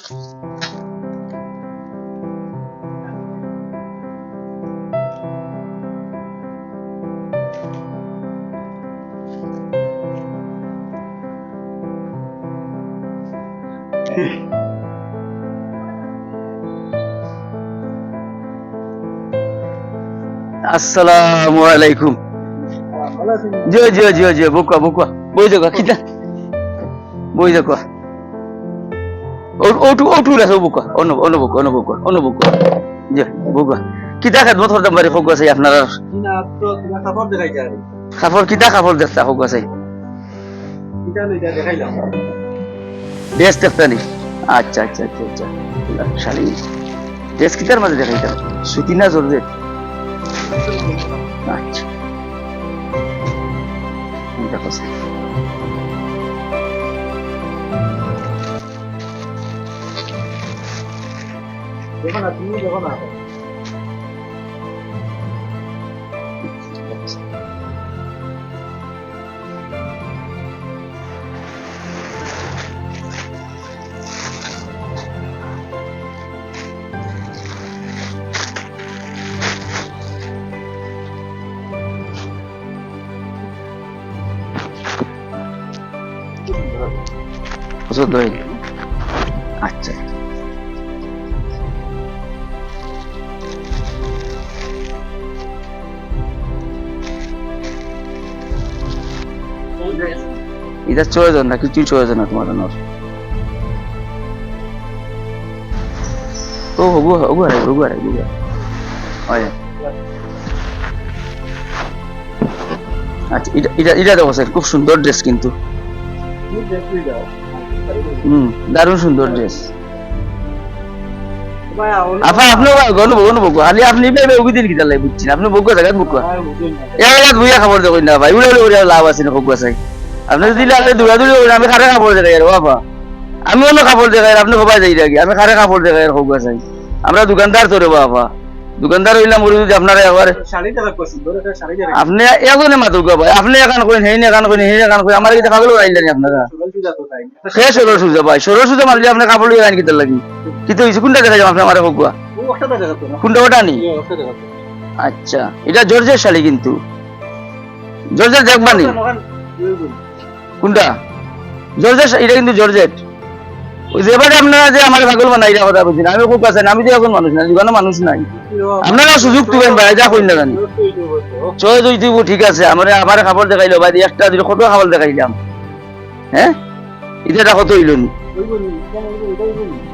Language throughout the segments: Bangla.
আসসালামু আলাইকুম। জি জি জি জি বুকা বুকা বই দেখো কিতা বই দেখো ওটু ওটু রাখো বুকা অনুবুকা অনুবুকা অনুবুকা জি বুকা কিতা খাত বছর দাম হোক আছে আপনার কাপড় কিতা কাপড় দেখতা হোক আছে ড্রেস দেখতানি আচ্ছা আচ্ছা আচ্ছা আচ্ছা শাড়ি ড্রেস কিতার মাঝে দেখাইতাম সুতি না জর্জেট আচ্ছা দেখো দেখো না তুমি দেখো না পছন্দ হয়নি আচ্ছা এটা প্রয়োজন না কিছুই প্রয়োজন না তোমার ও হবু হবু আরে হবু আরে হবু আরে আচ্ছা এটা এটা দেখো স্যার খুব সুন্দর ড্রেস কিন্তু দারুণ সুন্দর ড্রেস আপা আপনি গনব গনব খালি আপনি বেবে উগি দিন কিতা লাই বুঝছেন আপনি বগা জায়গা বুকা এই জায়গা দুইয়া খবর দেখুন না ভাই উড়ালে উড়ালে লাভ আছে না বগা চাই আপনি যদি লাগলে দৌড়া দৌড়ি করেন আমি খারে কাপড় দেখাই আর বাবা আমি অন্য কাপড় দেখাই আপনি সবাই যাই রাখি আমি খারে কাপড় দেখাই আর বগা চাই আমরা দোকানদার তো রে বাবা দোকানদার হইলাম বলি যদি আপনারা একবার আপনি এজনে মাত্র গো ভাই আপনি এখান করেন হেই না এখান করেন হেই না এখান করেন আমার কি দেখাগলো আইলেন আপনারা হে সরল সুজা ভাই সরল সুজা মারলে আপনি কাপড় লইয়া আইন কিতা লাগি কিন্তু এই কোনটা দেখা যাবে আপনি আমারে বগা কোনটা ওটা নি আচ্ছা এটা জর্জের শাড়ি কিন্তু জর্জের দেখবানি কোনটা জর্জেট এটা কিন্তু জর্জেট ওই যেবারে আপনারা যে আমার পাগল বানাই এটা কথা বলছেন আমি খুব কাছে আমি তো এখন মানুষ না জীবনে মানুষ নাই আপনারা সুযোগ দিবেন ভাই যা কইন না জানি চয় দুই দিব ঠিক আছে আমরা আমার খাবার দেখাইলো ভাই একটা দিলে কত খাবার দেখাইলাম হ্যাঁ এটা কত হইলো নি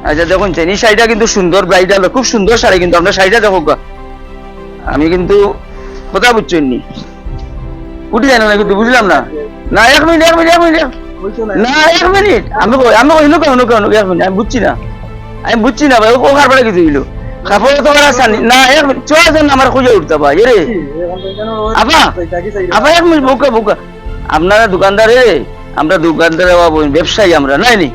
আচ্ছা দেখুন এই শাড়িটা কিন্তু সুন্দর ব্রাইডাল খুব সুন্দর শাড়ি কিন্তু আপনার শাড়িটা দেখো আমি কিন্তু কথা বুঝছেন নি উঠে জানো না কিন্তু বুঝলাম না না এক মিনিট এক মিনিট এক মিনিট না এক মিনিট আমি আমি কইলো কেন কেন এক মিনিট আমি বুঝছি না ভাই ও কার পরে কিছু হইলো কাপড় তো করা সানি না এক মিনিট চল যেন আমার খুঁজে উঠতে ভাই রে আপা আপা এক মিনিট বুকা বুকা আপনারা দোকানদার রে আমরা দোকানদার ব্যবসায়ী আমরা নাই নি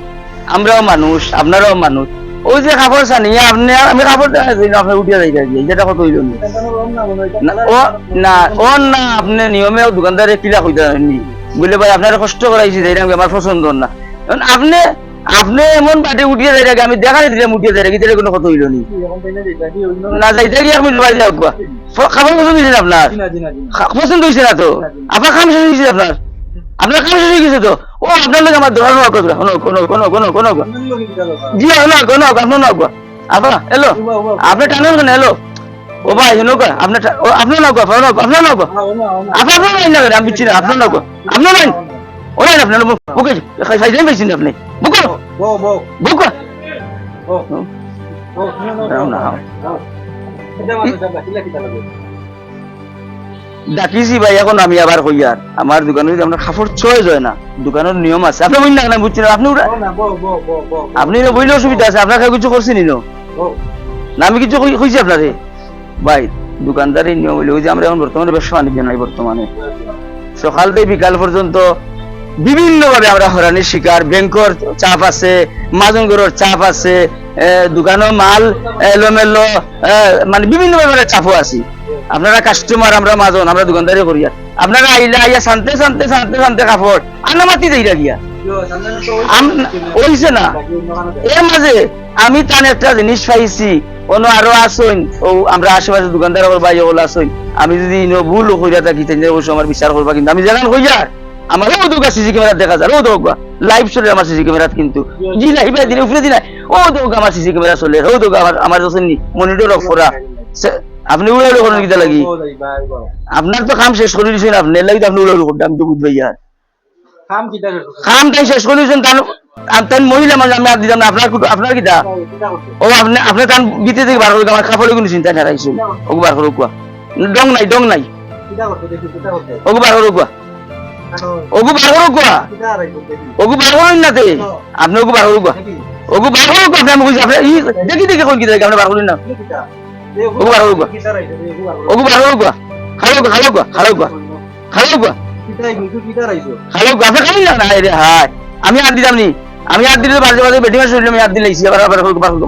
আমরাও মানুষ আপনারাও মানুষ ওই যে কাপড় সানি আপনি আমি কাপড় দেখাচ্ছি না আপনি উঠিয়ে যাই যেটা কত হইল ও না ও না আপনি নিয়মে দোকানদারে কিলা কইতে নি বলে ভাই আপনারা কষ্ট করাইছি যাই আমার পছন্দ না আপনি আপনি এমন বাটে উঠিয়ে যাই রাখি আমি দেখা দিলাম উঠিয়ে যাই রাখি কোনো কত হইল নি না যাইতে গিয়ে আপনি বাড়ি যাও খাবার পছন্দ হয়েছে আপনার পছন্দ হয়েছে না তো আপনার খাম শেষ হয়েছে আপনার কাম শেষ হয়ে গেছে তো ও আপনার লোক আমার ধরানো কোনো কোনো কোনো কোনো কোনো জি না কোনো আপনার না আপা এলো আপনি টানেন কেন এলো ও ভাই নৌকা আপনার আপনার নৌকা আপনার নৌকা আপনার নাই না আমি বুঝছি না আপনার নৌকা আপনার নাই ও নাই আপনার বুকে খাইছেন বেশি আপনি বুকে বুকে ডাকিছি ভাই এখন আমি আবার কইয়ার আমার দোকানে যদি আমরা কাপড় ছয় যায় না দোকানের নিয়ম আছে আপনি বুঝলেন না বুঝছেন আপনি আপনি বইলে অসুবিধা আছে আপনার কিছু করছেন না আমি কিছু কইছি আপনারে ভাই দোকানদারের নিয়ম হইলে ওই যে আমরা এখন বর্তমানে ব্যবসা বাণিজ্য নাই বর্তমানে সকাল থেকে বিকাল পর্যন্ত বিভিন্ন ভাবে আমরা হরানির শিকার ব্যাংকর চাপ আছে মাজনগরের চাপ আছে দোকানের মাল এলোমেলো মানে বিভিন্ন ভাবে চাপও আছে আপনারা কাস্টমার আমরা মাজন আমরা দোকানদারি করি আপনারা আইলা আইয়া শান্তে শান্তে শান্তে শান্তে কাপড় আনামাতি দেই গিয়া হইছে না এর মাঝে আমি তার একটা জিনিস পাইছি অন্য আরো আসইন ও আমরা আশেপাশে দোকানদার ভাই ওগুলো আসইন আমি যদি ভুল হইয়া থাকি তাহলে অবশ্যই আমার বিচার করবা কিন্তু আমি জানান হইয়া আমার ও দোকা সিসি ক্যামেরা দেখা যায় ও দোকা লাইভ চলে আমার সিসি ক্যামেরা কিন্তু জি লাইভ দিনে উপরে দিনে ও দোকা আমার সিসি ক্যামেরা চলে ও দোকা আমার যছনি মনিটর অফ করা আপনি উড়াউড়ি করেন কিটা লাগি আপনার তো কাম শেষ করে দিয়েছেন আপনি লাগি আপনি উড়াউড়ি করতে আমি তো বুঝবাই আর কাম তাই শেষ করে দিয়েছেন তার মহিলা মানে আমি আর দিলাম না আপনার কিটা ও আপনার তার বিতে থেকে বার করে আমার কাপড়ে কোনো চিন্তা হারাইছেন ওকে বার করে কোয়া ডং নাই ওকে বার করে কোয়া ওগু বার করো কোয়া ওগু বার করেন না তে আপনি ওগু বার করো কোয়া ওগু বার করো কোয়া আমি বুঝি আপনি দেখি কোন কি আপনি বার করেন না ওগু বার করো কোয়া ওগু বার করো কোয়া খালো কোয়া খালো কোয়া আপনি খালি না রে হাই আমি আর দিলাম নি আমি আর দিলে বাজে বাজে বেটিং শুনলাম আমি আর দিলাইছি আবার ওগু বার করো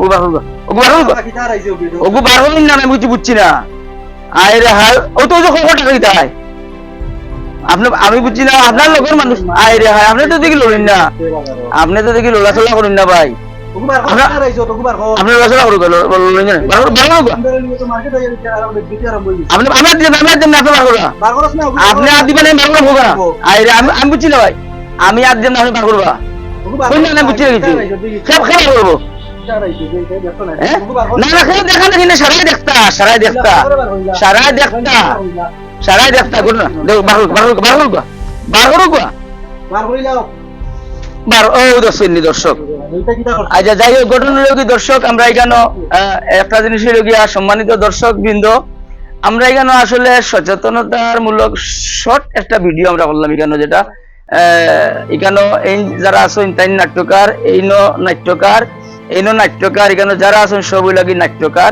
ওগু বার করেন না আমি বুঝছি না আয় রে হাই ও তো কত টাকা দিতে হয় আপনি আমি বুঝছি না আপনার লোকের মানুষ আয় রে হাই আপনি তো দেখি লড়েন না আপনি তো দেখি লোড়াচলা করেন না ভাই আপনি লোড়াচলা করুন আপনি আর দিবেন আমি বার করবো আয় রে আমি বুঝছি না ভাই আমি আর দিন আপনি বার করবা আমি বুঝছি না কিছু খেলা করবো না না খেলা দেখা দেখি না সারাই দেখতা করো না দেখো দর্শক আচ্ছা যাই হোক ঘটনা দর্শক আমরা এখানে একটা জিনিস সম্মানিত দর্শক বৃন্দ আমরা এখানে আসলে সচেতনতার মূলক শর্ট একটা ভিডিও আমরা করলাম এখানে যেটা এখানে এই যারা আছেন তাই নাট্যকার নাট্যকার এখানে যারা আছেন সবই লাগি নাট্যকার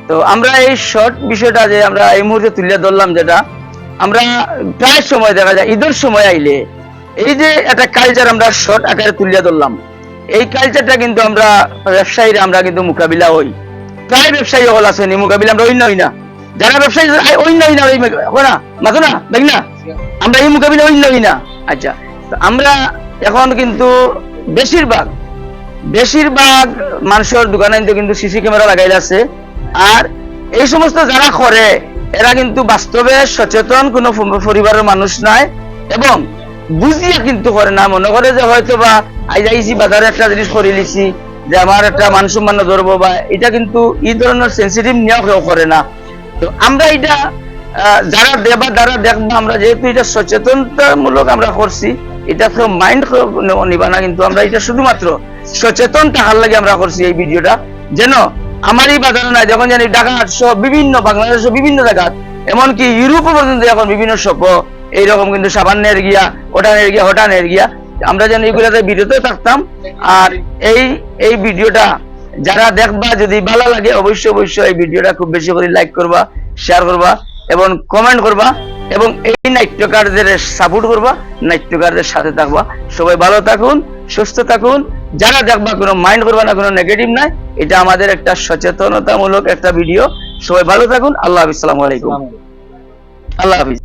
তো আমরা এই শর্ট বিষয়টা যে আমরা এই মুহূর্তে তুলে ধরলাম যেটা আমরা প্রায় সময় দেখা যায় ঈদের সময় আইলে এই যে একটা কালচার আমরা শর্ট আকারে তুলে ধরলাম এই কালচারটা কিন্তু আমরা ব্যবসায়ীরা আমরা কিন্তু মোকাবিলা হই প্রায় ব্যবসায়ী হল আছে মোকাবিলা আমরা হই না যারা ব্যবসায়ী হই না মাথো না দেখ না আমরা এই মোকাবিলা হই না আচ্ছা তো আমরা এখন কিন্তু বেশিরভাগ মানুষের দোকানে কিন্তু সিসি ক্যামেরা লাগাইল আছে আর এই সমস্ত যারা করে এরা কিন্তু বাস্তবে সচেতন কোন পরিবারের মানুষ নাই এবং বুঝিয়ে কিন্তু করে না মনে করে যে হয়তো বা আইসি বাজারে একটা জিনিস করে নিছি যে আমার একটা মান সম্মান ধরবো বা এটা কিন্তু এই ধরনের সেন্সিটিভ নিয়েও কেউ করে না তো আমরা এটা যারা দেবা যারা দেখবো আমরা যেহেতু এটা সচেতনতামূলক আমরা করছি এটা তো মাইন্ড নিবা না কিন্তু আমরা এটা শুধুমাত্র সচেতন থাকার লাগে আমরা করছি এই ভিডিওটা যেন আমারই বাজারে নাই যখন জানি ঢাকা সহ বিভিন্ন বাংলাদেশের বিভিন্ন জায়গা এমনকি ইউরোপও পর্যন্ত এখন বিভিন্ন শপ এইরকম কিন্তু সাবানের গিয়া হটানের গিয়া আমরা যেন এগুলাতে বিরত থাকতাম আর এই ভিডিওটা যারা দেখবা যদি ভালো লাগে অবশ্যই এই ভিডিওটা খুব বেশি করে লাইক করবা শেয়ার করবা এবং কমেন্ট করবা এবং এই নাট্যকারদের সাপোর্ট করবা নাট্যকারদের সাথে থাকবা সবাই ভালো থাকুন সুস্থ থাকুন যারা দেখবা কোনো মাইন্ড করবা না কোনো নেগেটিভ নাই এটা আমাদের একটা সচেতনতামূলক একটা ভিডিও সবাই ভালো থাকুন আল্লাহ হাফিজ আসসালামু আলাইকুম আল্লাহ হাফিজ